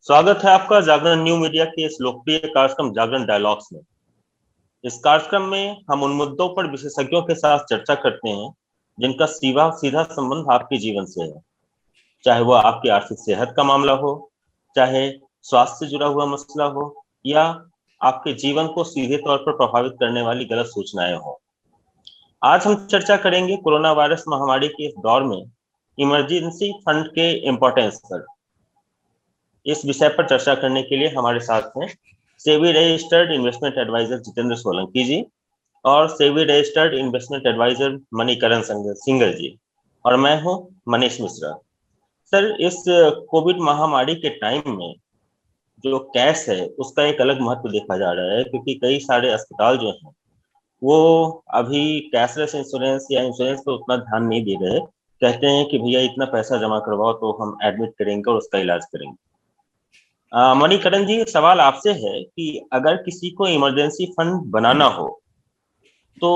स्वागत है आपका जागरण न्यू मीडिया के इस लोकप्रिय कार्यक्रम जागरण डायलॉग्स में। इस कार्यक्रम में हम उन मुद्दों पर विशेषज्ञों के साथ चर्चा करते हैं जिनका सीधा सीधा संबंध आपके जीवन से है। चाहे वो आपकी आर्थिक सेहत का मामला हो, चाहे स्वास्थ्य से जुड़ा हुआ मसला हो, या आपके जीवन को सीधे तौर पर प्रभावित करने वाली गलत सूचनाएं हो। आज हम चर्चा करेंगे कोरोना वायरस महामारी के इस दौर में इमरजेंसी फंड के इम्पोर्टेंस पर। इस विषय पर चर्चा करने के लिए हमारे साथ हैं SEBI registered investment adviser Jitendra Solanki ji और SEBI registered investment adviser Manikaran Singhal ji, और मैं हूं मनीष मिश्रा। सर, इस कोविड महामारी के टाइम में जो कैश है उसका एक अलग महत्व देखा जा रहा है, क्योंकि कई सारे अस्पताल जो हैं वो अभी कैशलेस इंश्योरेंस या इंश्योरेंस पर उतना ध्यान नहीं दे रहे। कहते हैं कि भैया इतना पैसा जमा करवाओ तो हम एडमिट करेंगे और उसका इलाज करेंगे। मणिकरण जी, सवाल आपसे है कि अगर किसी को इमरजेंसी फंड बनाना हो तो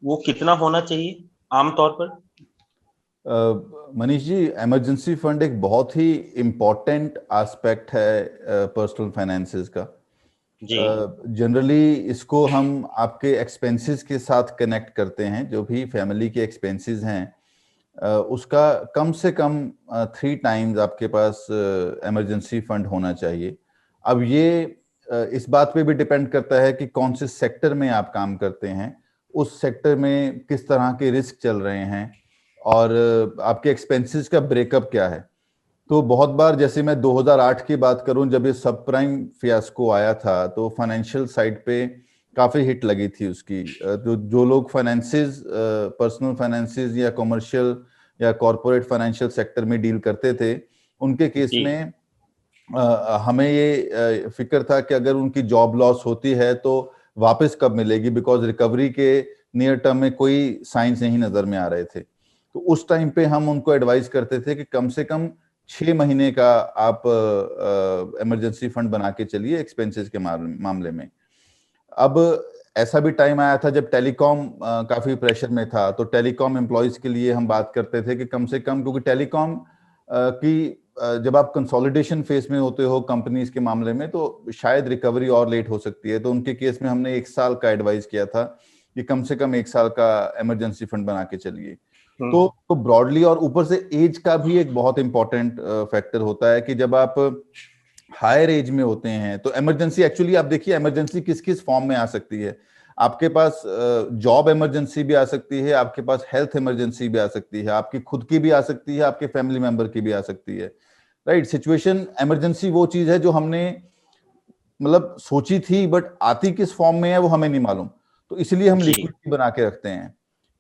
वो कितना होना चाहिए आमतौर पर? मनीष जी, इमरजेंसी फंड एक बहुत ही इम्पोर्टेंट एस्पेक्ट है पर्सनल फाइनेंसेस का। जनरली इसको हम आपके एक्सपेंसेस के साथ कनेक्ट करते हैं। जो भी फैमिली के एक्सपेंसेस हैं उसका कम से कम 3 टाइम्स आपके पास इमरजेंसी फंड होना चाहिए। अब ये इस बात पे भी डिपेंड करता है कि कौन से सेक्टर में आप काम करते हैं, उस सेक्टर में किस तरह के रिस्क चल रहे हैं और आपके एक्सपेंसेस का ब्रेकअप क्या है। तो बहुत बार, जैसे मैं 2008 की बात करूं, जब ये सब प्राइम फियास्को आया था तो फाइनेंशियल साइड पे काफ़ी हिट लगी थी उसकी। तो जो लोग फाइनेंसेस, पर्सनल फाइनेंसेस या कमर्शियल या कॉरपोरेट फाइनेंशियल सेक्टर में डील करते थे, उनके केस में हमें ये फिक्र था कि अगर उनकी जॉब लॉस होती है तो वापस कब मिलेगी, बिकॉज रिकवरी के नियर टर्म में कोई साइंस नहीं नज़र में आ रहे थे। तो उस टाइम पे हम उनको एडवाइस करते थे कि कम से कम 6 महीने का आप इमरजेंसी फंड बना के चलिए एक्सपेंसेस के मामले में। अब ऐसा भी टाइम आया था जब टेलीकॉम काफी प्रेशर में था, तो टेलीकॉम एम्प्लॉयज के लिए हम बात करते थे कि कम से कम, क्योंकि टेलीकॉम की जब आप कंसोलिडेशन फेज में होते हो कंपनीज के मामले में तो शायद रिकवरी और लेट हो सकती है। तो उनके केस में हमने 1 साल का एडवाइस किया था कि कम से कम 1 साल का इमरजेंसी फंड बना के चलिए। तो ब्रॉडली, और ऊपर से एज का भी एक बहुत इंपॉर्टेंट फैक्टर होता है कि जब आप हायर एज में होते हैं तो इमरजेंसी, एक्चुअली आप देखिए इमरजेंसी किस किस फॉर्म में आ सकती है। आपके पास जॉब इमरजेंसी भी आ सकती है, आपके पास हेल्थ इमरजेंसी भी आ सकती है, आपकी खुद की भी आ सकती है, आपके फैमिली मेंबर की भी आ सकती है। राइट, सिचुएशन इमरजेंसी वो चीज है जो हमने मतलब सोची थी, बट आती किस फॉर्म में है वो हमें नहीं मालूम, तो इसलिए हम लिक्विडिटी बना के रखते हैं।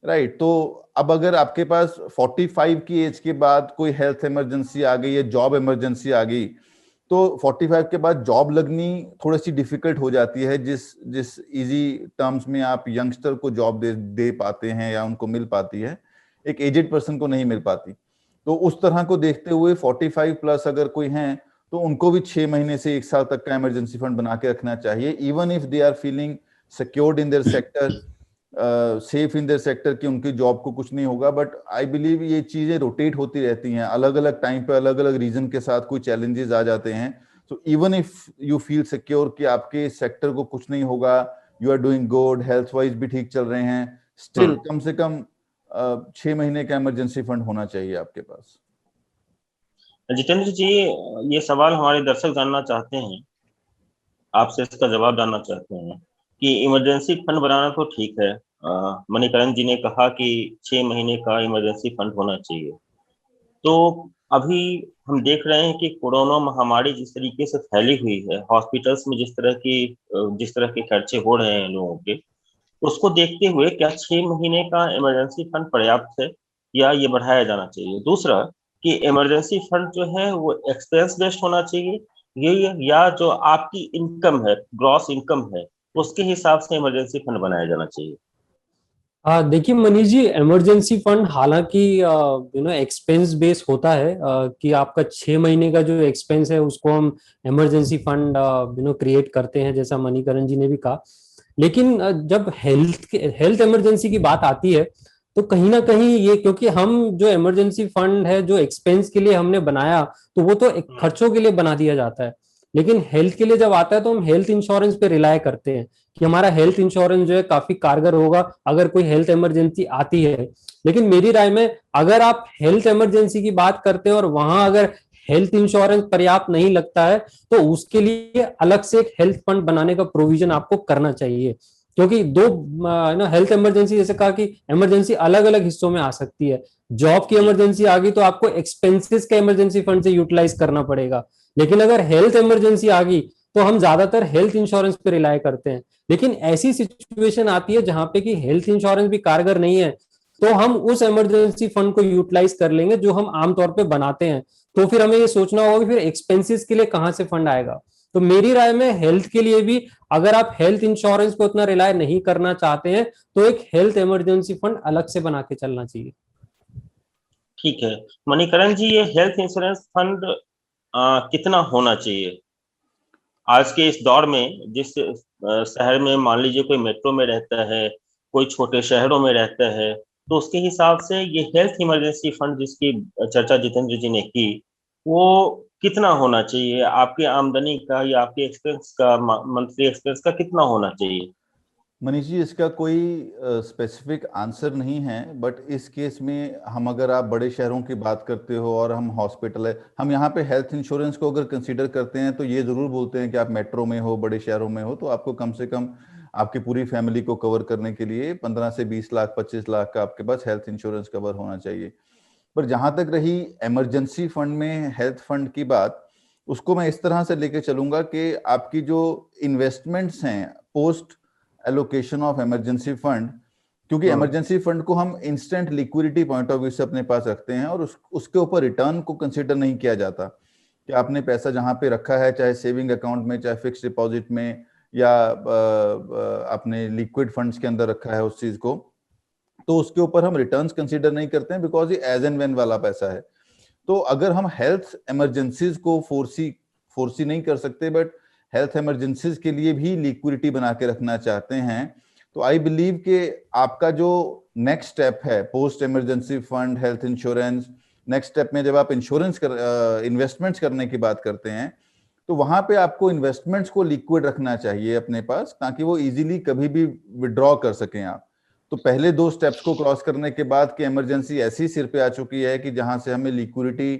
राइट, तो अब अगर आपके पास 45 की एज के बाद कोई हेल्थ इमरजेंसी आ गई है, जॉब इमरजेंसी आ गई, तो 45 के बाद जॉब लगनी थोड़ी सी डिफिकल्ट हो जाती है। जिस इजी टर्म्स में आप यंगस्टर को जॉब दे पाते हैं या उनको मिल पाती है, एक एजेड पर्सन को नहीं मिल पाती। तो उस तरह को देखते हुए 45 प्लस अगर कोई हैं तो उनको भी 6 महीने से 1 साल तक का इमरजेंसी फंड बना के रखना चाहिए, even if they are feeling secured in their sector, safe in their sector, कि उनकी जॉब को कुछ नहीं होगा। बट आई बिलीव ये चीजें रोटेट होती रहती हैं, अलग अलग टाइम पे अलग अलग रीजन के साथ कोई चैलेंजेस आ जाते हैं। तो even if you feel secure कि आपके सेक्टर को कुछ नहीं होगा, you are doing good, health wise भी ठीक चल रहे हैं, स्टिल कम से कम 6 महीने का इमरजेंसी फंड होना चाहिए आपके पास। जितेंद्र जी, ये सवाल हमारे दर्शक जानना चाहते हैं, आपसे इसका जवाब जानना चाहते हैं कि इमरजेंसी फंड बनाना तो ठीक है, मणिकरण जी ने कहा कि 6 महीने का इमरजेंसी फंड होना चाहिए। तो अभी हम देख रहे हैं कि कोरोना महामारी जिस तरीके से फैली हुई है, हॉस्पिटल्स में जिस तरह के खर्चे हो रहे हैं लोगों के, उसको देखते हुए क्या 6 महीने का इमरजेंसी फंड पर्याप्त है या ये बढ़ाया जाना चाहिए? दूसरा, कि इमरजेंसी फंड जो है वो एक्सपेंस बेस्ड होना चाहिए ये, या जो आपकी इनकम है, ग्रॉस इनकम है, उसके हिसाब से इमरजेंसी फंड बनाया जाना चाहिए? देखिए मनीष जी, इमरजेंसी फंड हालांकि एक्सपेंस बेस होता है कि आपका 6 महीने का जो एक्सपेंस है उसको हम इमरजेंसी फंड क्रिएट करते हैं, जैसा मणिकरण जी ने भी कहा। लेकिन जब हेल्थ इमरजेंसी की बात आती है तो कहीं ना कहीं ये, क्योंकि हम जो इमरजेंसी फंड है जो एक्सपेंस के लिए हमने बनाया, तो वो तो खर्चों के लिए बना दिया जाता है। लेकिन हेल्थ के लिए जब आता है तो हम हेल्थ इंश्योरेंस पे रिलाय करते हैं कि हमारा हेल्थ इंश्योरेंस जो है काफी कारगर होगा अगर कोई हेल्थ इमरजेंसी आती है। लेकिन मेरी राय में अगर आप हेल्थ इमरजेंसी की बात करते हैं और वहां अगर हेल्थ इंश्योरेंस पर्याप्त नहीं लगता है, तो उसके लिए अलग से एक हेल्थ फंड बनाने का प्रोविजन आपको करना चाहिए। क्योंकि दो ना हेल्थ इमरजेंसी, जैसे कहा कि इमरजेंसी अलग अलग हिस्सों में आ सकती है। जॉब की इमरजेंसी आ गई तो आपको एक्सपेंसेस का इमरजेंसी फंड से यूटिलाइज करना पड़ेगा। लेकिन अगर हेल्थ इमरजेंसी आ गई तो हम ज्यादातर हेल्थ इंश्योरेंस पे रिलाय करते हैं। लेकिन ऐसी सिचुएशन आती है जहां पे कि हेल्थ इंश्योरेंस भी कारगर नहीं है, तो हम उस इमरजेंसी फंड को यूटिलाइज कर लेंगे जो हम आमतौर पे बनाते हैं। तो फिर हमें ये सोचना होगा कि फिर एक्सपेंसेस के लिए कहां से फंड आएगा। तो मेरी राय में हेल्थ के लिए भी अगर आप हेल्थ इंश्योरेंस पे उतना रिलाय नहीं करना चाहते हैं, तो एक हेल्थ इमरजेंसी फंड अलग से बना के चलना चाहिए। ठीक है मणिकरण जी, ये हेल्थ इंश्योरेंस फंड कितना होना चाहिए आज के इस दौर में? जिस शहर में मान लीजिए कोई मेट्रो में रहता है, कोई छोटे शहरों में रहता है, तो उसके हिसाब से ये हेल्थ इमरजेंसी फंड जिसकी चर्चा जितेंद्र जी ने की, वो कितना होना चाहिए? आपकी आमदनी का या आपके एक्सपेंस का, मंथली एक्सपेंस का कितना होना चाहिए? मनीष जी, इसका कोई स्पेसिफिक आंसर नहीं है, बट इस केस में हम, अगर आप बड़े शहरों की बात करते हो और हम हॉस्पिटल है, हम यहाँ पे हेल्थ इंश्योरेंस को अगर कंसीडर करते हैं तो ये ज़रूर बोलते हैं कि आप मेट्रो में हो, बड़े शहरों में हो, तो आपको कम से कम आपकी पूरी फैमिली को कवर करने के लिए 15 से 20 लाख 25 लाख का आपके पास हेल्थ इंश्योरेंस कवर होना चाहिए। पर जहाँ तक रही इमरजेंसी फंड में हेल्थ फंड की बात, उसको मैं इस तरह से लेके चलूंगा कि आपकी जो इन्वेस्टमेंट्स हैं post allocation of emergency fund, क्योंकि इमरजेंसी फंड को हम instant liquidity point of view से अपने पास रखते हैं और उसके ऊपर रिटर्न को कंसीडर नहीं किया जाता कि आपने पैसा जहां पे रखा है, चाहे सेविंग अकाउंट में, चाहे फिक्स डिपॉजिट में, या आपने लिक्विड फंड्स के अंदर रखा है उस चीज को, तो उसके ऊपर हम रिटर्न्स कंसीडर नहीं करते हैं, बिकॉज ये एज एंड व्हेन वाला पैसा है। तो अगर हम हेल्थ इमरजेंसीज को फोर्सी नहीं कर सकते, बट हेल्थ इमरजेंसीज के लिए भी लिक्विडिटी बना के रखना चाहते हैं, तो आई बिलीव कि आपका जो नेक्स्ट स्टेप है post emergency fund health insurance, next step में जब आप इंश्योरेंस इन्वेस्टमेंट्स करने की बात करते हैं, तो वहां पे आपको इन्वेस्टमेंट्स को लिक्विड रखना चाहिए अपने पास, ताकि वो इजीली कभी भी विड्रॉ कर सकें आप। तो पहले दो स्टेप्स को क्रॉस करने के बाद कि इमरजेंसी ऐसी सिर पे आ चुकी है कि जहां से हमें लिक्विडिटी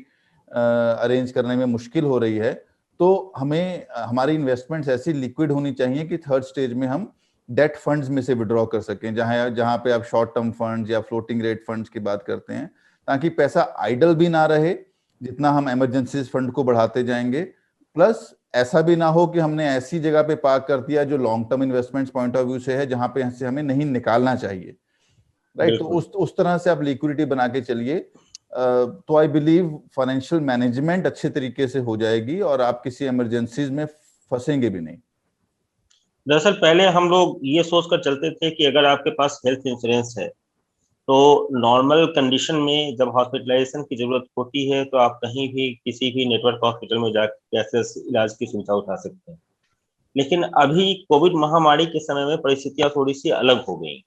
अरेंज करने में मुश्किल हो रही है, तो हमें हमारी इन्वेस्टमेंट्स ऐसी लिक्विड होनी चाहिए कि थर्ड स्टेज में हम डेट फंड्स में से विड्रॉ कर सकें, जहां पे आप शॉर्ट टर्म फंड्स या फ्लोटिंग रेट फंड्स की बात करते हैं, ताकि पैसा आइडल भी ना रहे जितना हम इमरजेंसी फंड को बढ़ाते जाएंगे, प्लस ऐसा भी ना हो कि हमने ऐसी जगह पे पार्क कर दिया जो long term investments point of view से है, जहां पे से हमें नहीं निकालना चाहिए, राइट। तो उस तरह से आप लिक्विडिटी बना के चलिए, तो आई बिलीव फाइनेंशियल मैनेजमेंट अच्छे तरीके से हो जाएगी और आप किसी इमरजेंसीज में फंसेंगे भी नहीं। दरअसल पहले हम लोग ये सोचकर चलते थे कि अगर आपके पास हेल्थ इंश्योरेंस है तो नॉर्मल कंडीशन में जब हॉस्पिटलाइजेशन की जरूरत होती है तो आप कहीं भी किसी भी नेटवर्क हॉस्पिटल में जाकर कैशलेस इलाज की सुविधा उठा सकते हैं। लेकिन अभी कोविड महामारी के समय में परिस्थितियां थोड़ी सी अलग हो गई।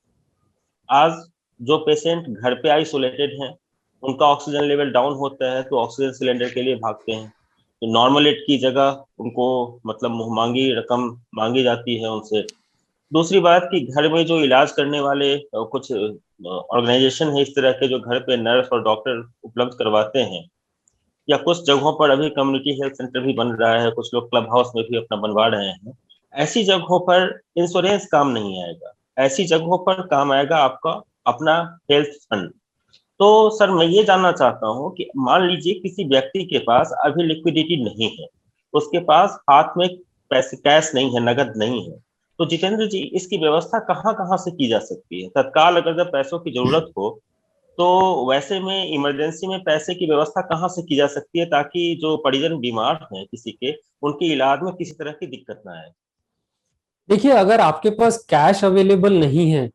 आज जो पेशेंट घर पे आइसोलेटेड हैं, उनका ऑक्सीजन लेवल डाउन होता है तो ऑक्सीजन सिलेंडर के लिए भागते हैं, तो नॉर्मल एड की जगह उनको मतलब मुंहमांगी रकम मांगी जाती है उनसे। दूसरी बात कि घर में जो इलाज करने वाले कुछ ऑर्गेनाइजेशन है इस तरह के जो घर पे नर्स और डॉक्टर उपलब्ध करवाते हैं, या कुछ जगहों पर अभी कम्युनिटी हेल्थ सेंटर भी बन रहा है, कुछ लोग क्लब हाउस में भी अपना बनवा रहे हैं, ऐसी जगहों पर इंश्योरेंस काम नहीं आएगा। ऐसी जगहों पर काम आएगा आपका अपना हेल्थ फंड। तो सर मैं ये जानना चाहता हूँ कि मान लीजिए किसी व्यक्ति के पास अभी लिक्विडिटी नहीं है, उसके पास हाथ में पैसे कैश नहीं है, नगद नहीं है, तो जितेंद्र जी इसकी व्यवस्था कहाँ कहाँ से की जा सकती है? तत्काल अगर जब पैसों की जरूरत हो तो वैसे में इमरजेंसी में पैसे की व्यवस्था कहाँ से की जा सकती है ताकि जो परिजन बीमार हैं किसी के, उनके इलाज में किसी तरह की दिक्कत ना आए? देखिए, अगर आपके पास कैश अवेलेबल नहीं है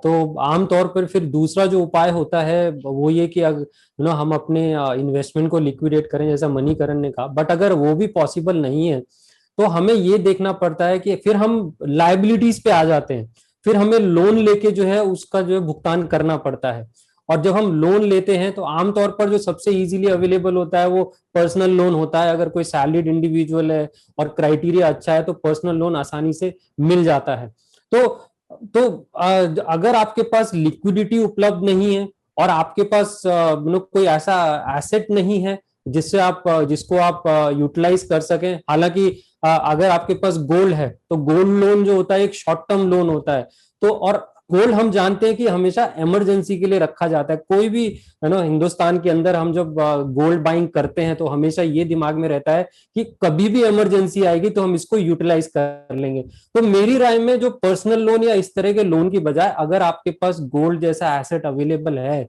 तो आमतौर पर फिर दूसरा जो उपाय होता है वो ये कि अगर हम अपने इन्वेस्टमेंट को लिक्विडेट करें, जैसा मणिकरण ने कहा। बट अगर वो भी पॉसिबल नहीं है तो हमें ये देखना पड़ता है कि फिर हम लाइबिलिटीज पे आ जाते हैं। फिर हमें लोन लेके जो है उसका जो है भुगतान करना पड़ता है। और जब हम लोन लेते हैं तो आमतौर पर जो सबसे इजीली अवेलेबल होता है वो पर्सनल लोन होता है। अगर कोई सैलरीड इंडिविजुअल है और क्राइटेरिया अच्छा है तो पर्सनल लोन आसानी से मिल जाता है। तो अगर आपके पास लिक्विडिटी उपलब्ध नहीं है और आपके पास कोई ऐसा एसेट नहीं है जिसको आप यूटिलाइज कर सकें, हालांकि अगर आपके पास गोल्ड है तो गोल्ड लोन जो होता है एक शॉर्ट टर्म लोन होता है। तो और गोल्ड हम जानते हैं कि हमेशा इमरजेंसी के लिए रखा जाता है। कोई भी हिंदुस्तान के अंदर हम जब गोल्ड बाइंग करते हैं तो हमेशा ये दिमाग में रहता है कि कभी भी इमरजेंसी आएगी तो हम इसको यूटिलाइज कर लेंगे। तो मेरी राय में जो पर्सनल लोन या इस तरह के लोन की बजाय अगर आपके पास गोल्ड जैसा एसेट अवेलेबल है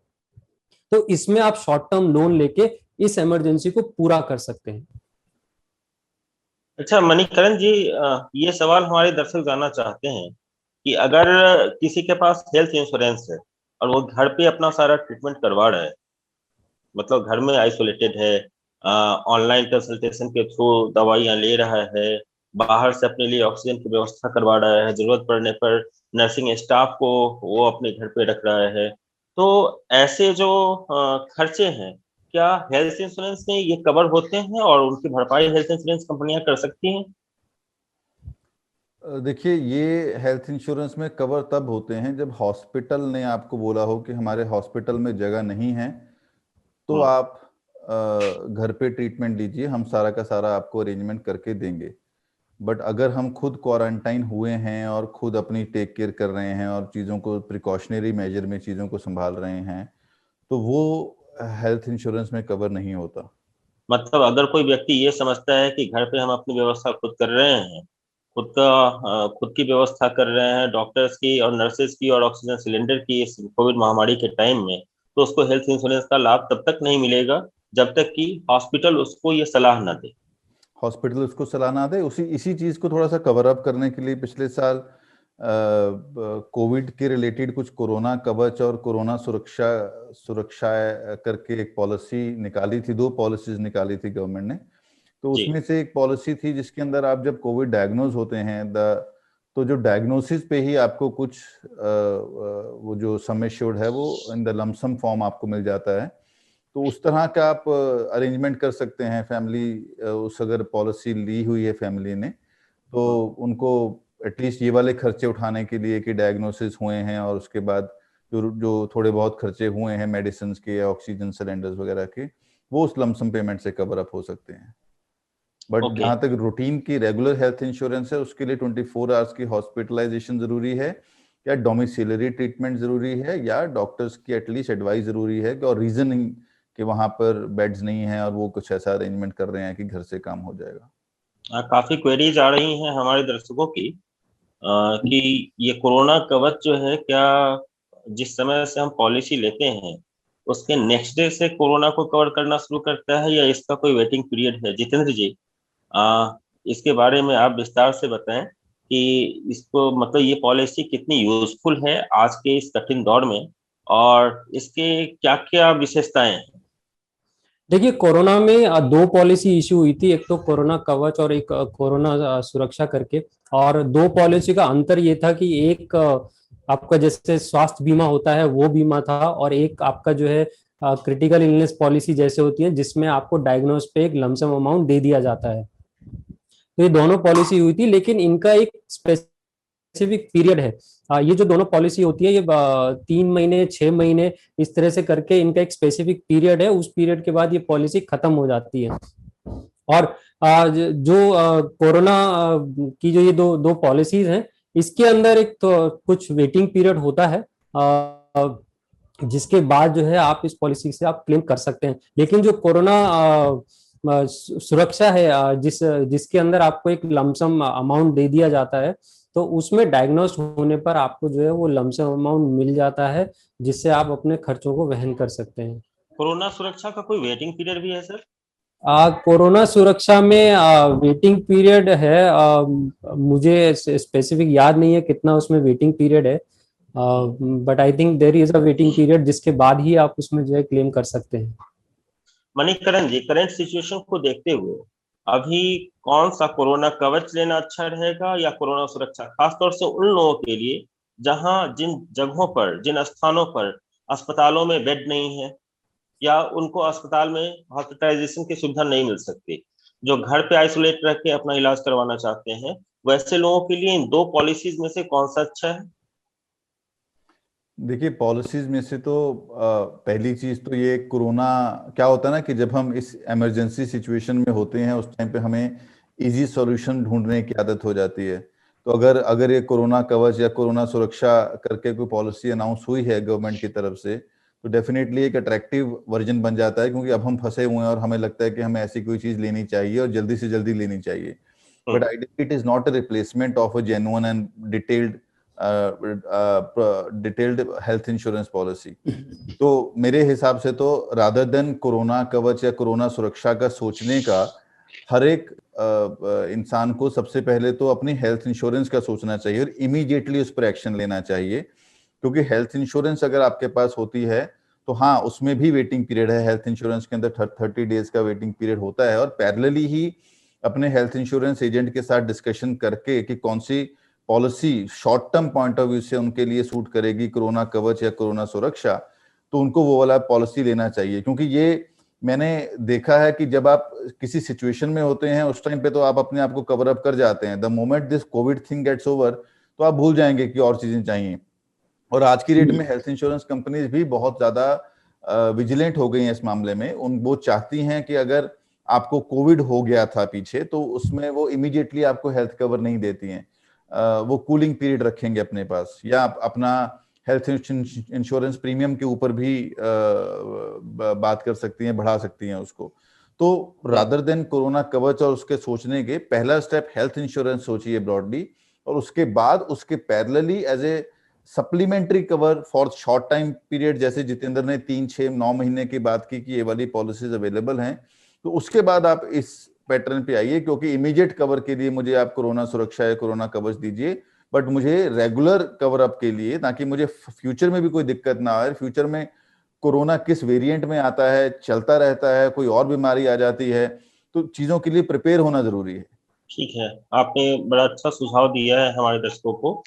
तो इसमें आप शॉर्ट टर्म लोन लेके इस इमरजेंसी को पूरा कर सकते हैं। अच्छा मणिकरण जी, ये सवाल हमारे दर्शक जानना चाहते हैं कि अगर किसी के पास हेल्थ इंश्योरेंस है और वो घर पे अपना सारा ट्रीटमेंट करवा रहा है, मतलब घर में आइसोलेटेड है, ऑनलाइन कंसल्टेशन के थ्रू दवाइयाँ ले रहा है, बाहर से अपने लिए ऑक्सीजन की व्यवस्था करवा रहा है, जरूरत पड़ने पर नर्सिंग स्टाफ को वो अपने घर पे रख रहा है, तो ऐसे जो खर्चे हैं, क्या हेल्थ इंश्योरेंस में ये कवर होते हैं और उनकी भरपाई हेल्थ इंश्योरेंस कंपनियां कर सकती हैं? देखिए, ये हेल्थ इंश्योरेंस में कवर तब होते हैं जब हॉस्पिटल ने आपको बोला हो कि हमारे हॉस्पिटल में जगह नहीं है, तो आप घर पे ट्रीटमेंट लीजिए, हम सारा का सारा आपको अरेंजमेंट करके देंगे। बट अगर हम खुद क्वारंटाइन हुए हैं और खुद अपनी टेक केयर कर रहे हैं और चीज़ों को प्रिकॉशनरी मेजर में चीज़ों को संभाल रहे हैं, तो वो हेल्थ इंश्योरेंस में कवर नहीं होता। मतलब अगर कोई व्यक्ति ये समझता है कि घर पे हम अपनी व्यवस्था खुद कर रहे हैं, खुद की व्यवस्था कर रहे हैं, डॉक्टर्स की और नर्सेज की और ऑक्सीजन सिलेंडर की इस कोविड महामारी के टाइम में, तो उसको हेल्थ इंश्योरेंस का लाभ तब तक नहीं मिलेगा जब तक कि हॉस्पिटल उसको ये सलाह न दे। हॉस्पिटल उसको सलाह ना दे। इसी चीज़ को थोड़ा सा कवर अप करने के लिए पिछले साल कोविड के रिलेटेड कुछ कोरोना कवच और कोरोना सुरक्षा करके एक पॉलिसी निकाली थी, 2 पॉलिसीज निकाली थी गवर्नमेंट ने। तो जी। उसमें से एक पॉलिसी थी जिसके अंदर आप जब कोविड डायग्नोज होते हैं तो जो डायग्नोसिस पे ही आपको कुछ वो जो सम एश्योर्ड है वो इन द लमसम फॉर्म आपको मिल जाता है। तो उस तरह का आप अरेंजमेंट कर सकते हैं। फैमिली उस अगर पॉलिसी ली हुई है फैमिली ने, तो उनको एटलीस्ट ये वाले खर्चे उठाने के लिए कि डायग्नोसिस हुए हैं और उसके बाद जो थोड़े बहुत खर्चे हुए हैं मेडिसिन के या ऑक्सीजन सिलेंडर्स वगैरह के, वो उस लमसम पेमेंट से कवर अप हो सकते हैं। But okay. जहां तक रूटीन की रेगुलर हेल्थ इंश्योरेंस है, उसके लिए 24 आवर्स की हॉस्पिटलाइजेशन जरूरी है, या डोमिसिलरी ट्रीटमेंट जरूरी है, या डॉक्टर्स की एटलीस्ट एडवाइस जरूरी है और रीजनिंग कि वहां पर बेड्स नहीं है और वो कुछ ऐसा अरेंजमेंट कर रहे हैं कि घर से काम हो जाएगा। काफी क्वेरीज आ रही हैं हमारे दर्शकों की कि ये कोरोना कवच जो है, क्या जिस समय से हम पॉलिसी लेते हैं उसके नेक्स्ट डे से कोरोना को कवर करना शुरू करता है या इसका कोई वेटिंग पीरियड है? जितेंद्र जी, इसके बारे में आप विस्तार से बताएं कि इसको मतलब ये पॉलिसी कितनी यूजफुल है आज के इस कठिन दौर में और इसके क्या क्या विशेषताएं हैं? देखिए, कोरोना में 2 पॉलिसी इशू हुई थी, एक तो कोरोना कवच और एक कोरोना सुरक्षा करके। और 2 पॉलिसी का अंतर ये था कि एक आपका जैसे स्वास्थ्य बीमा होता है वो बीमा था, और एक आपका जो है क्रिटिकल इलनेस पॉलिसी जैसे होती है जिसमें आपको डायग्नोस पे एक लमसम अमाउंट दे दिया जाता है। तो ये दोनों पॉलिसी हुई थी, लेकिन इनका एक स्पेसिफिक पीरियड है। ये जो दोनों पॉलिसी होती है ये 3 महीने 6 महीने इस तरह से करके इनका एक स्पेसिफिक पीरियड है। उस पीरियड के बाद ये पॉलिसी खत्म हो जाती है। और जो कोरोना की जो ये दो पॉलिसीज हैं, इसके अंदर एक तो कुछ वेटिंग पीरियड होता है जिसके बाद जो है आप इस पॉलिसी से आप क्लेम कर सकते हैं। लेकिन जो कोरोना सुरक्षा है जिसके अंदर आपको एक लमसम अमाउंट दे दिया जाता है, तो उसमें डायग्नोस होने पर आपको जो है वो लमसम अमाउंट मिल जाता है जिससे आप अपने खर्चों को वहन कर सकते हैं। कोरोना सुरक्षा का कोई वेटिंग पीरियड भी है सर? कोरोना सुरक्षा में वेटिंग पीरियड है, मुझे स्पेसिफिक याद नहीं है कितना उसमें वेटिंग पीरियड है, but I think there is a waiting period जिसके बाद ही आप उसमें जो है क्लेम कर सकते हैं। मणिकरण जी, करंट सिचुएशन को देखते हुए अभी कौन सा कोरोना कवच लेना अच्छा रहेगा या कोरोना सुरक्षा, खासतौर से उन लोगों के लिए जहां जिन जगहों पर, जिन स्थानों पर अस्पतालों में बेड नहीं है या उनको अस्पताल में हॉस्पिटलाइजेशन की सुविधा नहीं मिल सकती, जो घर पे आइसोलेट रह के अपना इलाज करवाना चाहते हैं, वैसे लोगों के लिए इन दो पॉलिसीज में से कौन सा अच्छा है? देखिए, पॉलिसीज में से तो पहली चीज तो ये, कोरोना क्या होता है ना कि जब हम इस इमरजेंसी सिचुएशन में होते हैं उस टाइम पे हमें इजी सॉल्यूशन ढूंढने की आदत हो जाती है। तो अगर अगर ये कोरोना कवच या कोरोना सुरक्षा करके कोई पॉलिसी अनाउंस हुई है गवर्नमेंट की तरफ से, तो डेफिनेटली एक अट्रैक्टिव वर्जन बन जाता है, क्योंकि अब हम फंसे हुए हैं और हमें लगता है कि हमें ऐसी कोई चीज लेनी चाहिए और जल्दी से जल्दी लेनी चाहिए। But ideally it is not a replacement of a genuine and detailed health insurance policy. तो मेरे हिसाब से तो रादर देन कोरोना कवच या कोरोना सुरक्षा का सोचने का, हर एक इंसान को सबसे पहले तो अपनी हेल्थ इंश्योरेंस का सोचना चाहिए और इमीडिएटली उस पर एक्शन लेना चाहिए। क्योंकि हेल्थ इंश्योरेंस अगर आपके पास होती है तो हाँ, उसमें भी वेटिंग पीरियड है। हेल्थ इंश्योरेंस के अंदर 30 डेज का वेटिंग पीरियड होता है, और पैरेलली ही अपने हेल्थ इंश्योरेंस एजेंट के साथ डिस्कशन करके कि कौन सी policy short term point of view से उनके लिए सूट करेगी, कोरोना कवच या कोरोना सुरक्षा, तो उनको वो वाला पॉलिसी लेना चाहिए। क्योंकि ये मैंने देखा है कि जब आप किसी सिचुएशन में होते हैं उस टाइम पे तो आप अपने आप को कवर अप कर जाते हैं। The moment this covid thing gets over, तो आप भूल जाएंगे कि और चीजें चाहिए। और आज की डेट में हेल्थ इंश्योरेंस कंपनीज भी बहुत ज्यादा विजिलेंट हो गई हैं इस मामले में। वो चाहती हैं कि अगर आपको कोविड हो गया था पीछे, तो उसमें वो इमीडिएटली आपको हेल्थ कवर नहीं देती हैं। वो कूलिंग पीरियड रखेंगे अपने पास, या अपना हेल्थ इंश्योरेंस प्रीमियम के ऊपर भी बात कर सकती हैं, बढ़ा सकती हैं उसको। तो रादर देन कोरोना कवच और उसके सोचने के, पहला स्टेप हेल्थ इंश्योरेंस सोचिए ब्रॉडली, और उसके बाद उसके parallelly as a supplementary cover for short time period, जैसे जितेंद्र ने 3, 6, 9 महीने की बात की कि ये वाली पॉलिसीज अवेलेबल हैं, तो उसके बाद आप इस पैटर्न पे आइए। क्योंकि इमीडिएट कवर के लिए मुझे आप कोरोना सुरक्षा या कोरोना कवच दीजिए, बट मुझे रेगुलर कवर अप के लिए, ताकि मुझे फ्यूचर में भी कोई दिक्कत ना आए। फ्यूचर में कोरोना किस वेरिएंट में आता है, चलता रहता है, कोई और बीमारी आ जाती है, तो चीजों के लिए प्रिपेयर होना जरूरी है। ठीक है, आपने बड़ा अच्छा सुझाव दिया है हमारे दर्शकों को।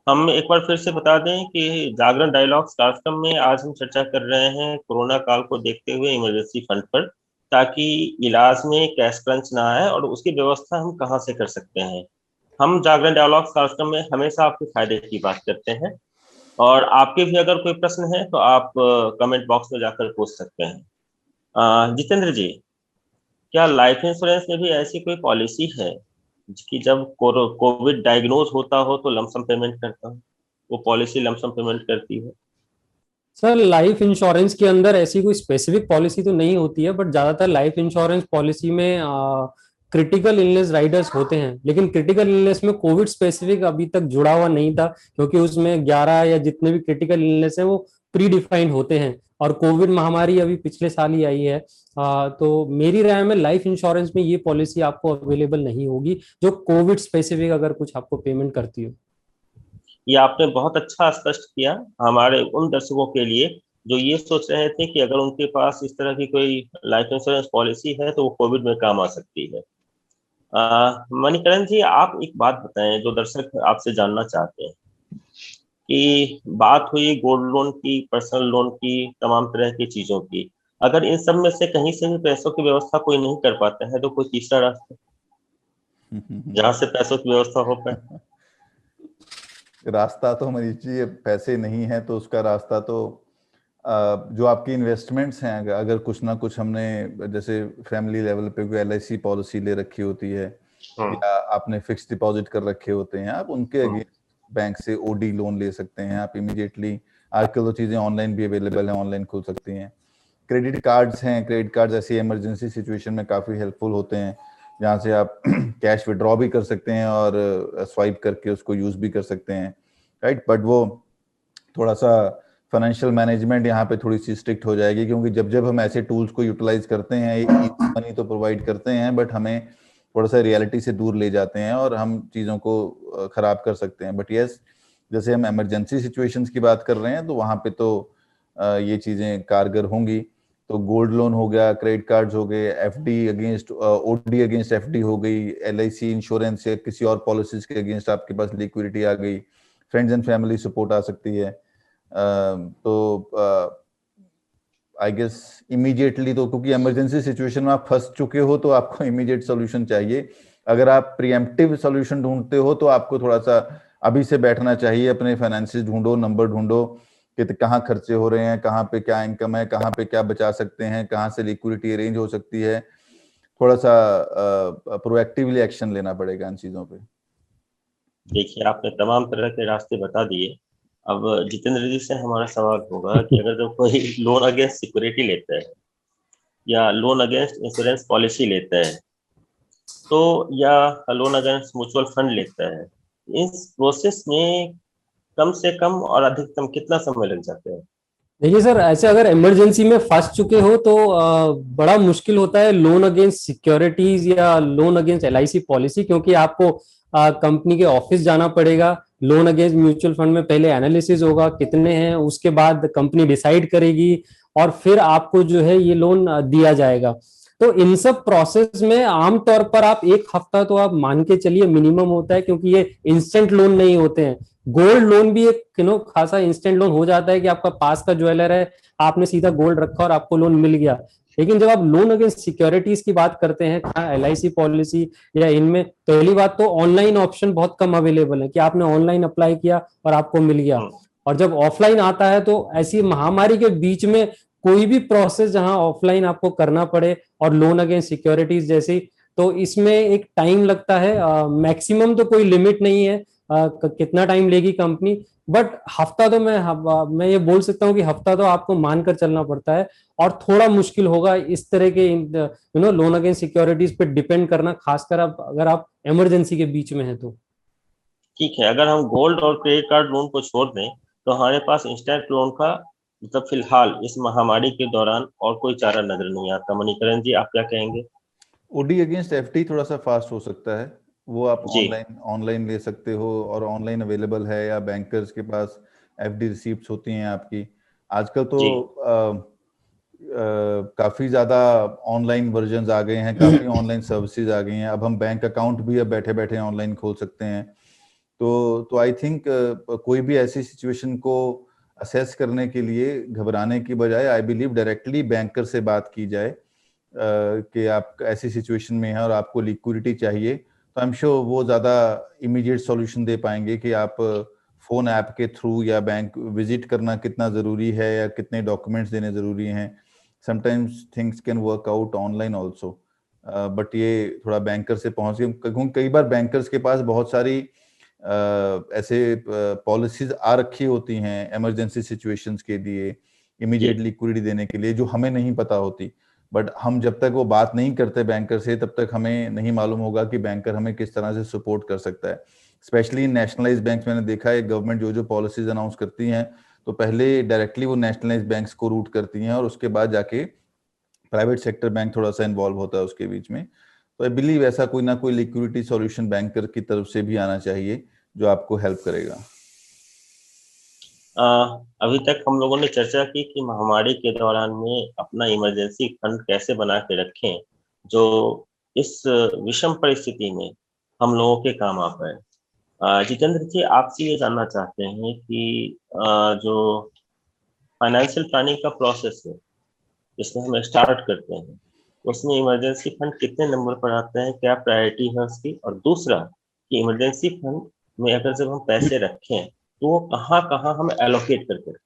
हम एक बार फिर से बता दें कि जागरण डायलॉग्स कार्यक्रम में आज हम चर्चा कर रहे हैं कोरोना काल को देखते हुए इमरजेंसी फंड पर, ताकि इलाज में कैश क्रंच ना आए और उसकी व्यवस्था हम कहाँ से कर सकते हैं। हम जागरण डायलॉग्स कार्यक्रम में हमेशा आपके फायदे की बात करते हैं, और आपके भी अगर कोई प्रश्न है तो आप कमेंट बॉक्स में जाकर पूछ सकते हैं। जितेंद्र जी, क्या लाइफ इंश्योरेंस में भी ऐसी कोई पॉलिसी है कि जब कोविड डायग्नोज होता हो तो लमसम पेमेंट करता हो, वो पॉलिसी लमसम पेमेंट करती है? सर, लाइफ इंश्योरेंस के अंदर ऐसी कोई स्पेसिफिक पॉलिसी तो नहीं होती है, बट ज्यादातर लाइफ इंश्योरेंस पॉलिसी में क्रिटिकल इलनेस राइडर्स होते हैं। लेकिन क्रिटिकल इलनेस में कोविड स्पेसिफिक अभी तक जुड़ा हुआ नहीं था, क्योंकि उसमें 11 या जितने भी क्रिटिकल इलनेस है वो प्री डिफाइंड होते हैं, और कोविड महामारी अभी पिछले साल ही आई है। तो मेरी राय में लाइफ इंश्योरेंस में ये पॉलिसी आपको अवेलेबल नहीं होगी जो कोविड स्पेसिफिक अगर कुछ आपको पेमेंट करती हो। ये आपने बहुत अच्छा स्पष्ट किया हमारे उन दर्शकों के लिए जो ये सोच रहे थे कि अगर उनके पास इस तरह की कोई लाइफ इंश्योरेंस पॉलिसी है तो वो कोविड में काम आ सकती है। मणिकरण जी, आप एक बात बताएं जो दर्शक आपसे जानना चाहते हैं कि बात हुई गोल्ड लोन की, पर्सनल लोन की, तमाम तरह की चीजों की, अगर इन सब में से कहीं से भी पैसों की व्यवस्था कोई नहीं कर पाता है तो कोई तीसरा रास्ता जहां से पैसों की व्यवस्था हो पाए? रास्ता तो मनीष जी, पैसे नहीं है तो उसका रास्ता तो जो आपकी इन्वेस्टमेंट्स हैं, अगर कुछ ना कुछ हमने जैसे फैमिली लेवल पे कोई LIC पॉलिसी ले रखी होती है, या आपने फिक्स डिपॉजिट कर रखे होते हैं, आप उनके अगेंस्ट बैंक से OD लोन ले सकते हैं। आप इमीडिएटली, आजकल तो चीजें ऑनलाइन भी अवेलेबल हैं, ऑनलाइन खोल सकती हैं। क्रेडिट कार्ड्स हैं, क्रेडिट कार्ड्स ऐसी इमरजेंसी सिचुएशन में काफी हेल्पफुल होते हैं, जहाँ से आप कैश विड्रॉ भी कर सकते हैं और स्वाइप करके उसको यूज भी कर सकते हैं, राइट। बट वो थोड़ा सा फाइनेंशियल मैनेजमेंट यहाँ पे थोड़ी सी स्ट्रिक्ट हो जाएगी, क्योंकि जब जब हम ऐसे टूल्स को यूटिलाइज करते हैं, मनी तो प्रोवाइड करते हैं, बट हमें थोड़ा सा रियलिटी से दूर ले जाते हैं और हम चीज़ों को खराब कर सकते हैं। बट यस, जैसे हम इमरजेंसी सिचुएशंस की बात कर रहे हैं तो वहाँ पे तो ये चीज़ें कारगर होंगी। तो गोल्ड लोन हो गया, क्रेडिट कार्ड्स हो गए, FD against OD against FD हो गई, LIC इंश्योरेंस या किसी और पॉलिसीज के अगेंस्ट आपके पास लिक्विडिटी आ गई, फ्रेंड्स एंड फैमिली सपोर्ट आ सकती है। तो आई गेस इमीडिएटली तो, क्योंकि इमरजेंसी सिचुएशन में आप फंस चुके हो तो आपको इमीडिएट सोल्यूशन चाहिए। अगर आप प्रीएम्प्टिव सोल्यूशन ढूंढते हो तो आपको थोड़ा सा अभी से बैठना चाहिए, अपने फाइनेंसेस ढूंढो, नंबर ढूंढो कि कहाँ खर्चे हो रहे हैं, कहाँ पे क्या इनकम है, कहाँ पे क्या बचा सकते हैं, कहाँ से लिक्विडिटी अरेंज हो सकती है। थोड़ा सा प्रोएक्टिवली एक्शन लेना पड़ेगा इन चीजों पे। देखिए, आपने तमाम तरह के रास्ते बता दिए। अब जितेंद्र जी से हमारा सवाल होगा कि अगर जो कोई लोन अगेंस्ट सिक्योरिटी लेता है या लोन अगेंस्ट इंश्योरेंस पॉलिसी लेता है, तो या लोन अगेंस्ट म्यूचुअल फंड लेता है, इस प्रोसेस में कम से कम और अधिकतम कितना समय लग जाता है? देखिए सर, ऐसे अगर इमरजेंसी में फंस चुके हो तो बड़ा मुश्किल होता है लोन अगेंस्ट सिक्योरिटीज या लोन अगेंस्ट एलआईसी पॉलिसी, क्योंकि आपको कंपनी के ऑफिस जाना पड़ेगा। लोन अगेंस्ट म्यूचुअल फंड में पहले एनालिसिस होगा कितने हैं, उसके बाद कंपनी डिसाइड करेगी और फिर आपको जो है ये लोन दिया जाएगा। तो इन सब प्रोसेस में आमतौर पर आप एक हफ्ता तो आप मान के चलिए मिनिमम होता है, क्योंकि ये इंस्टेंट लोन नहीं होते हैं। गोल्ड लोन भी एक खासा इंस्टेंट लोन हो जाता है कि आपका पास का ज्वेलर है, आपने सीधा गोल्ड रखा और आपको लोन मिल गया। लेकिन जब आप लोन अगेंस्ट सिक्योरिटीज की बात करते हैं, एलआईसी पॉलिसी या इनमें, पहली बात तो ऑनलाइन ऑप्शन बहुत कम अवेलेबल है कि आपने ऑनलाइन अप्लाई किया और आपको मिल गया। और जब ऑफलाइन आता है तो ऐसी महामारी के बीच में कोई भी प्रोसेस जहां ऑफलाइन आपको करना पड़े और लोन अगेंस्ट सिक्योरिटीज जैसी, तो इसमें एक टाइम लगता है। मैक्सिमम तो कोई लिमिट नहीं है कितना टाइम लेगी कंपनी, बट हफ्ता तो मैं ये बोल सकता हूँ कि हफ्ता तो आपको मानकर चलना पड़ता है। और थोड़ा मुश्किल होगा इस तरह के लोन अगेंस्ट सिक्योरिटीज पे डिपेंड करना, खासकर अगर आप इमरजेंसी के बीच में है तो। ठीक है, अगर हम गोल्ड और क्रेडिट कार्ड लोन को छोड़ दें तो हमारे पास इंस्टेंट लोन का मतलब फिलहाल इस महामारी के दौरान और कोई चारा नजर नहीं आता। मणिकरण जी, आप क्या कहेंगे? ओडी अगेंस्ट एफडी थोड़ा सा फास्ट हो सकता है, वो आप जी। ऑनलाइन ले सकते हो और ऑनलाइन अवेलेबल है, या बैंकर्स के पास एफडी रिसीप्ट्स होती हैं आपकी। आजकल तो काफी ज्यादा ऑनलाइन वर्जन आ गए हैं, काफी ऑनलाइन सर्विसेज आ गई हैं। अब हम बैंक अकाउंट भी अब बैठे बैठे ऑनलाइन खोल सकते हैं। तो आई थिंक कोई भी ऐसी सिचुएशन को असेस करने के लिए घबराने की बजाय आई बिलीव डायरेक्टली बैंकर से बात की जाए कि आप ऐसी सिचुएशन में हैं और आपको लिक्विडिटी चाहिए, तो आई एम श्योर वो ज़्यादा इमीडिएट सॉल्यूशन दे पाएंगे कि आप फोन ऐप के थ्रू या बैंक विजिट करना कितना ज़रूरी है या कितने डॉक्यूमेंट्स देने ज़रूरी हैं। Sometimes things can work out online also, but ये थोड़ा बैंकर से पहुंच के, कई बार बैंकर्स के पास बहुत सारी ऐसे पॉलिसीज आ रखी होती हैं इमरजेंसी सिचुएशंस के लिए, इमीडिएट लिक्विडिटी देने के लिए, जो हमें नहीं पता होती। बट हम जब तक वो बात नहीं करते बैंकर से, तब तक हमें नहीं मालूम होगा कि बैंकर हमें किस तरह से सपोर्ट कर सकता है। स्पेशली नेशनलाइज्ड बैंक मैंने देखा है, गवर्नमेंट जो पॉलिसीज अनाउंस करती हैं तो पहले डायरेक्टली वो नेशनलाइज्ड बैंक्स को रूट करती हैं और उसके बाद जाके प्राइवेट सेक्टर बैंक थोड़ा सा इन्वॉल्व होता है उसके बीच में। तो आई बिलीव ऐसा कोई ना कोई लिक्विडिटी सॉल्यूशन बैंकर की तरफ से भी आना चाहिए जो आपको हेल्प करेगा। अभी तक हम लोगों ने चर्चा की कि महामारी के दौरान में अपना इमरजेंसी फंड कैसे बना के रखें जो इस विषम परिस्थिति में हम लोगों के काम आ पाए। जितेंद्र जी, आपसे ये जानना चाहते हैं कि जो फाइनेंशियल प्लानिंग का प्रोसेस है जिसमें हम स्टार्ट करते हैं, उसमें इमरजेंसी फंड कितने नंबर पर आता है, क्या प्रायोरिटी है उसकी? और दूसरा कि इमरजेंसी फंड में अगर जब हम पैसे रखें तो वो कहाँ कहाँ हम एलोकेट करके रखें?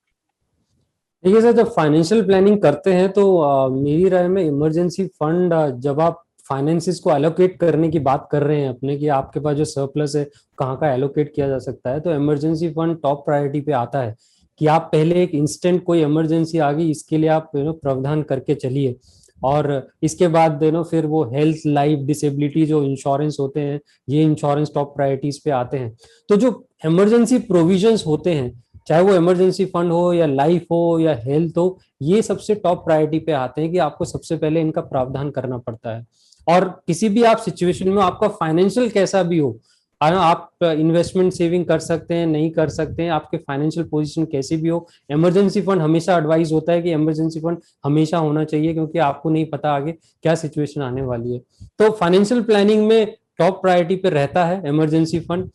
देखिए सर, जब फाइनेंशियल प्लानिंग करते हैं तो मेरी राय में इमरजेंसी फंड, जब आप फाइनेंसिस को एलोकेट करने की बात कर रहे हैं अपने, कि आपके पास जो सरप्लस है कहाँ का एलोकेट किया जा सकता है, तो इमरजेंसी फंड टॉप प्रायोरिटी पे आता है कि आप पहले एक इंस्टेंट कोई इमरजेंसी आ गई, इसके लिए आप प्रावधान करके चलिए। और इसके बाद फिर वो हेल्थ, लाइफ, डिसेबिलिटी जो इंश्योरेंस होते हैं, ये इंश्योरेंस टॉप प्रायोरिटीज पे आते हैं। तो जो इमरजेंसी प्रोविजंस होते हैं, चाहे वो इमरजेंसी फंड हो या लाइफ हो या हेल्थ हो, ये सबसे टॉप प्रायोरिटी पे आते हैं कि आपको सबसे पहले इनका प्रावधान करना पड़ता है। और किसी भी आप सिचुएशन में, आपका फाइनेंशियल कैसा भी हो, आप इन्वेस्टमेंट सेविंग कर सकते हैं, नहीं कर सकते हैं, आपके फाइनेंशियल पोजीशन कैसी भी हो, इमरजेंसी फंड हमेशा एडवाइस होता है कि इमरजेंसी फंड हमेशा होना चाहिए, क्योंकि आपको नहीं पता आगे क्या सिचुएशन आने वाली है। तो फाइनेंशियल प्लानिंग में टॉप प्रायोरिटी पे रहता है इमरजेंसी फंड।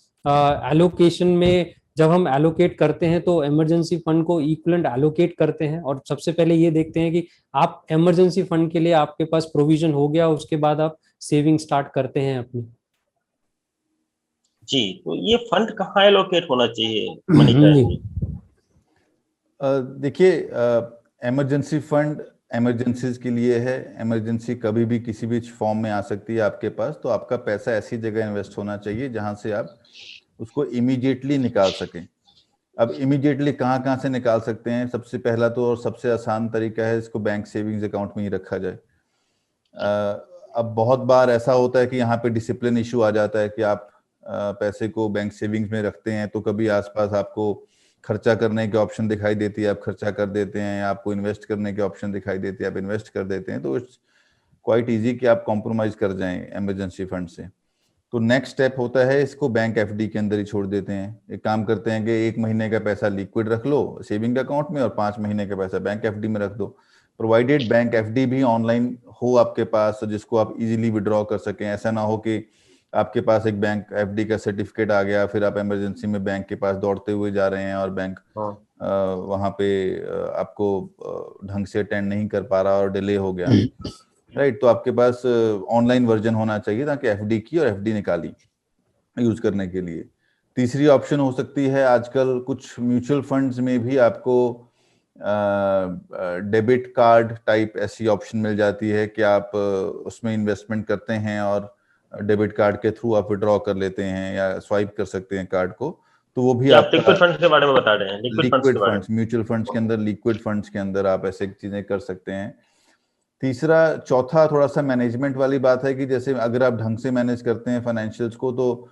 एलोकेशन में जब हम एलोकेट करते हैं तो इमरजेंसी फंड को इक्विवेलेंट एलोकेट करते हैं और सबसे पहले ये देखते हैं कि आप इमरजेंसी फंड के लिए आपके पास प्रोविजन हो गया, उसके बाद आप सेविंग स्टार्ट करते हैं अपनी। जी, तो ये फंड कहाँ एलोकेट होना चाहिए मणिकांत जी? देखिए, इमरजेंसी फंड इमरजेंसीज के लिए है। इमरजेंसी कभी भी किसी भी फॉर्म में आ सकती है आपके पास, तो आपका पैसा ऐसी जगह इन्वेस्ट होना चाहिए जहां से आप उसको इमीडिएटली निकाल सकें। अब इमीडिएटली कहाँ कहाँ से निकाल सकते हैं? सबसे पहला तो और सबसे आसान तरीका है, इसको बैंक सेविंग्स अकाउंट में ही रखा जाए। अब बहुत बार ऐसा होता है कि यहाँ पे डिसिप्लिन इशू आ जाता है कि आप पैसे को बैंक सेविंग्स में रखते हैं तो कभी आसपास आपको खर्चा करने के ऑप्शन दिखाई देती है, आप खर्चा कर देते हैं, या आपको इन्वेस्ट करने के ऑप्शन दिखाई देती है, आप इन्वेस्ट कर देते हैं। तो इट्स क्वाइट इजी कि आप कॉम्प्रोमाइज कर जाएं इमरजेंसी फंड से। तो नेक्स्ट स्टेप होता है, इसको बैंक एफडी के अंदर ही छोड़ देते हैं। एक काम करते हैं कि 1 महीने का पैसा लिक्विड रख लो सेविंग अकाउंट में और 5 महीने का पैसा बैंक एफडी में रख दो, प्रोवाइडेड बैंक एफडी भी ऑनलाइन हो आपके पास, जिसको आप इजीली विड्रॉ कर सकें। ऐसा ना हो कि आपके पास एक बैंक एफडी का सर्टिफिकेट आ गया, फिर आप इमरजेंसी में बैंक के पास दौड़ते हुए जा रहे हैं और बैंक वहां पे आपको ढंग से अटेंड नहीं कर पा रहा और डिले हो गया, राइट। तो आपके पास ऑनलाइन वर्जन होना चाहिए ताकि एफडी की और एफडी निकाली यूज करने के लिए। तीसरी ऑप्शन हो सकती है, आजकल कुछ म्यूचुअल फंड्स में भी आपको डेबिट कार्ड टाइप ऐसी ऑप्शन मिल जाती है कि आप उसमें इन्वेस्टमेंट करते हैं और डेबिट कार्ड के थ्रू आप विड्रॉ कर लेते हैं या स्वाइप कर सकते हैं कार्ड को। तो वो भी आप लिक्विड फंड्स के बारे में बता रहे हैं? लिक्विड फंड्स, म्यूचुअल फंड्स के अंदर, लिक्विड फंड्स के अंदर आप ऐसे चीजें कर सकते हैं। चौथा थोड़ा सा मैनेजमेंट वाली बात है कि जैसे अगर आप ढंग से मैनेज करते हैं फाइनेंशियल्स को तो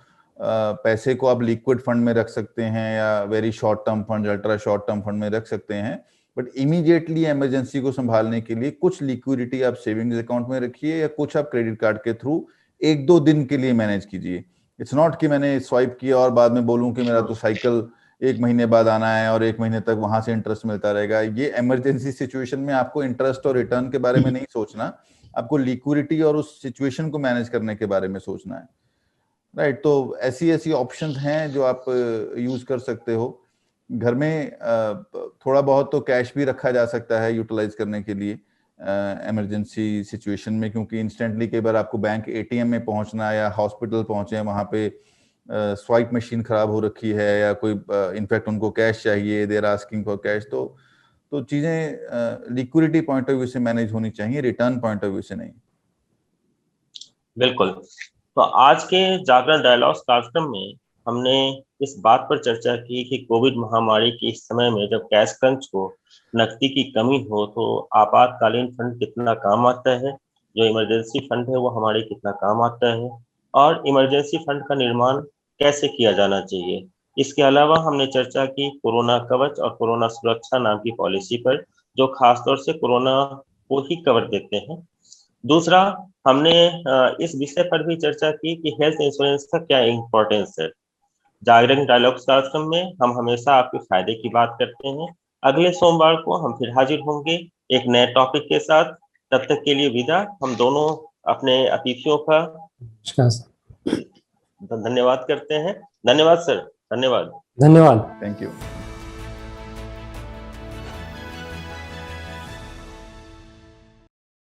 पैसे को आप लिक्विड फंड में रख सकते हैं या very short term fund, ultra short term fund में रख सकते हैं। बट इमीडिएटली इमरजेंसी को संभालने के लिए कुछ लिक्विडिटी आप सेविंग्स अकाउंट में रखिए या कुछ आप क्रेडिट कार्ड के थ्रू 1-2 दिन के लिए मैनेज कीजिए। इट्स नॉट कि मैंने स्वाइप किया और बाद में बोलूं कि मेरा तो साइकिल 1 महीने बाद आना है और 1 महीने तक वहां से इंटरेस्ट मिलता रहेगा। ये इमरजेंसी सिचुएशन में आपको इंटरेस्ट और रिटर्न के बारे में नहीं सोचना, आपको लिक्विडिटी और उस सिचुएशन को मैनेज करने के बारे में सोचना है, राइट। तो ऐसी ऑप्शंस हैं जो आप यूज कर सकते हो। घर में थोड़ा बहुत तो कैश भी रखा जा सकता है यूटिलाइज करने के लिए इमरजेंसी सिचुएशन में, क्योंकि इंस्टेंटली कई बार आपको बैंक एटीएम में पहुंचना या हॉस्पिटल पहुंचे, वहां पे स्वाइप मशीन खराब हो रखी है या कोई इनफैक्ट उनको कैश चाहिए, they are asking for cash. तो चीजें लिक्विडिटी पॉइंट ऑफ व्यू से मैनेज होनी चाहिए, रिटर्न पॉइंट ऑफ व्यू से नहीं। बिल्कुल। तो आज के जागरण डायलॉग्स कार्यक्रम में हमने इस बात पर चर्चा की कि कोविड महामारी के इस समय में जब कैश क्रंच हो, नकदी की कमी हो, तो आपातकालीन फंड कितना काम आता है, जो इमरजेंसी फंड है वो हमारे कितना काम आता है, और इमरजेंसी फंड का निर्माण कैसे किया जाना चाहिए। इसके अलावा हमने चर्चा की कोरोना कवच और कोरोना सुरक्षा नाम की पॉलिसी पर, जो खासतौर से कोरोना को ही कवर देते हैं। दूसरा, हमने इस विषय पर भी चर्चा की कि हेल्थ इंश्योरेंस का क्या इंपॉर्टेंस है। जागरण डायलॉग्स कार्यक्रम में हम हमेशा आपके फायदे की बात करते हैं। अगले सोमवार को हम फिर हाजिर होंगे एक नए टॉपिक के साथ। तब तक के लिए विदा। हम दोनों अपने अतिथियों का धन्यवाद करते हैं। धन्यवाद सर। धन्यवाद। धन्यवाद। Thank you.